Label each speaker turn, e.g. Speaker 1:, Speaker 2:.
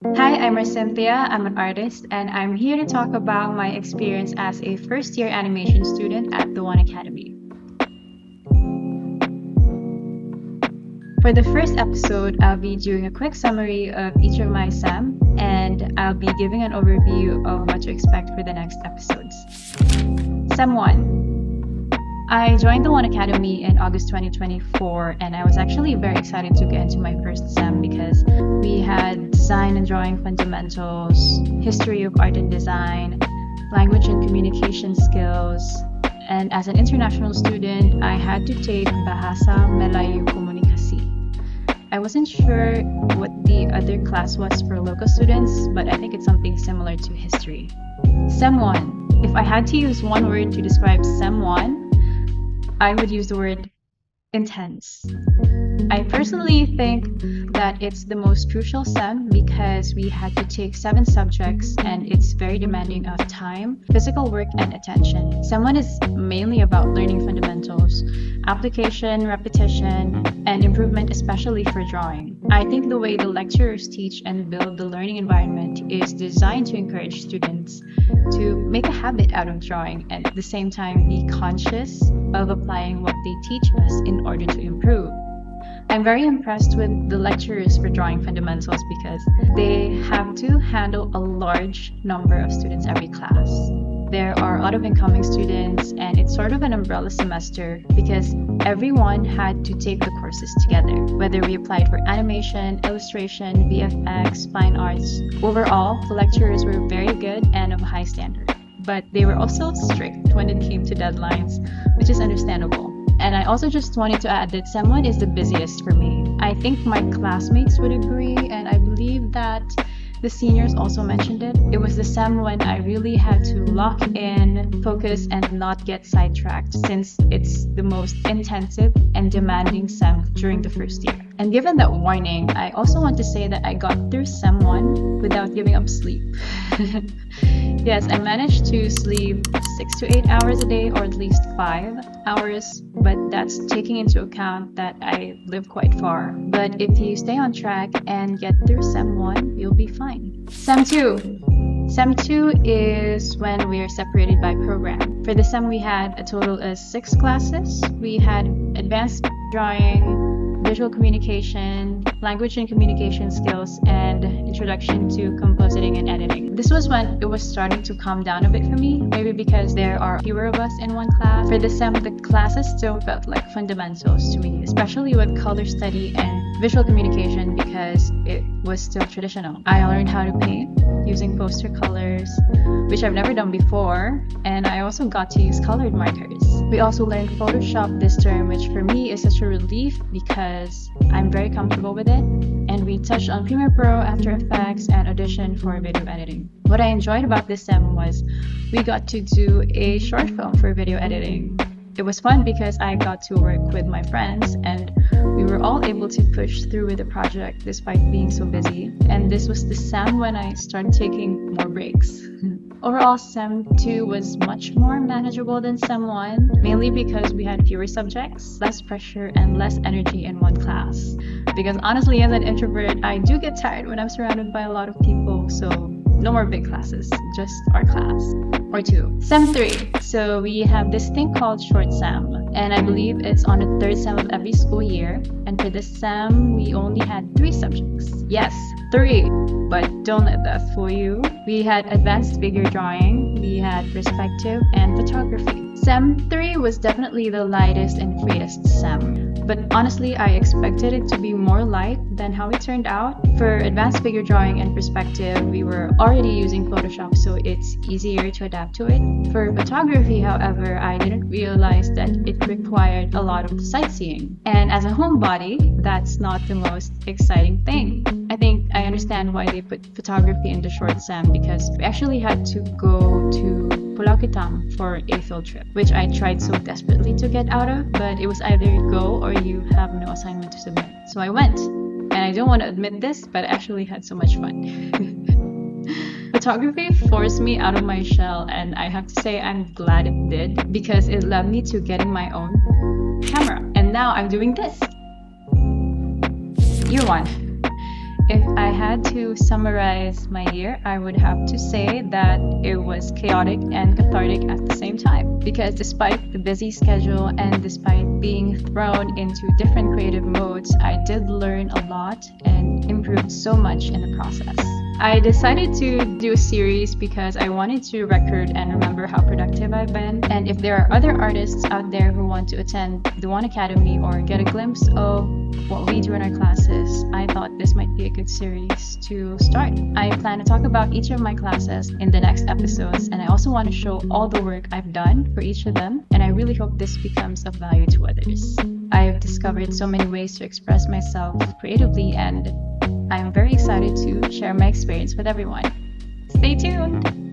Speaker 1: Hi, I'm Cynthia. I'm an artist, and I'm here to talk about my experience as a first year animation student at the One Academy. For the first episode, I'll be doing a quick summary of each of my SEM, and I'll be giving an overview of what to expect for the next episodes. SEM 1. I joined the One Academy in August 2024, and I was actually very excited to get into my first SEM because we had design and drawing fundamentals, history of art and design, language and communication skills, and as an international student, I had to take Bahasa Melayu Komunikasi. I wasn't sure what the other class was for local students, but I think it's something similar to history. SEM 1. If I had to use one word to describe SEM 1, I would use the word intense. I personally think that it's the most crucial SEM because we had to take 7 subjects and it's very demanding of time, physical work, and attention. SEM 1 is mainly about learning fundamentals, application, repetition, and improvement, especially for drawing. I think the way the lecturers teach and build the learning environment is designed to encourage students to make a habit out of drawing and at the same time be conscious of applying what they teach us in order to improve. I'm very impressed with the lecturers for drawing fundamentals because they have to handle a large number of students every class. There are a lot of incoming students, and it's sort of an umbrella semester because everyone had to take the courses together, whether we applied for animation, illustration, VFX, fine arts. Overall, the lecturers were very good and of a high standard, but they were also strict when it came to deadlines, which is understandable. And I also just wanted to add that SEM 1 is the busiest for me. I think my classmates would agree, and I believe that the seniors also mentioned it. It was the SEM when I really had to lock in, focus, and not get sidetracked since it's the most intensive and demanding SEM during the first year. And given that warning, I also want to say that I got through SEM 1 without giving up sleep. Yes, I managed to sleep 6 to 8 hours a day, or at least 5 hours, but that's taking into account that I live quite far. But if you stay on track and get through SEM 1, you'll be fine. SEM 2. SEM 2 is when we are separated by program. For the SEM, we had a total of 6 classes. We had advanced drawing, visual communication, language and communication skills, and introduction to compositing and editing. This was when it was starting to calm down a bit for me, maybe because there are fewer of us in one class. For the SEM, the classes still felt like fundamentals to me, especially with color study and visual communication because it was still traditional. I learned how to paint using poster colors, which I've never done before, and I also got to use colored markers. We also learned Photoshop this term, which for me is such a relief because I'm very comfortable with it, and we touched on Premiere Pro, After Effects, and Audition for video editing. What I enjoyed about this SEM was we got to do a short film for video editing. It was fun because I got to work with my friends and we were all able to push through with the project despite being so busy. And this was the SEM when I started taking more breaks. Overall, SEM 2 was much more manageable than SEM 1, mainly because we had fewer subjects, less pressure, and less energy in one class. Because honestly, as an introvert, I do get tired when I'm surrounded by a lot of people, so no more big classes, just our class. Or 2. SEM 3. So we have this thing called short SEM, and I believe it's on the 3rd SEM of every school year. And for this SEM, we only had 3 subjects. Yes, 3. But don't let that fool you. We had advanced figure drawing, we had perspective, and photography. SEM 3 was definitely the lightest and freest SEM. But honestly, I expected it to be more light than how it turned out. For advanced figure drawing and perspective, we were already using Photoshop, so it's easier to adapt to it. For photography, however, I didn't realize that it required a lot of sightseeing. And as a homebody, that's not the most exciting thing. I think I understand why they put photography in the short SEM because we actually had to go to Pulau Ketam for a field trip, which I tried so desperately to get out of, but it was either go or you have no assignment to submit. So I went, and I don't want to admit this, but I actually had so much fun. Photography forced me out of my shell, and I have to say I'm glad it did because it led me to getting my own camera. And now I'm doing this. Year 1. If I had to summarize my year, I would have to say that it was chaotic and cathartic at the same time. Because despite the busy schedule and despite being thrown into different creative modes, I did learn a lot and improved so much in the process. I decided to do a series because I wanted to record and remember how productive I've been. And if there are other artists out there who want to attend the One Academy or get a glimpse of what we do in our classes, I thought this might be a good series to start. I plan to talk about each of my classes in the next episodes, and I also want to show all the work I've done for each of them, and I really hope this becomes of value to others. I've discovered so many ways to express myself creatively, and I'm very excited to share my experience with everyone. Stay tuned!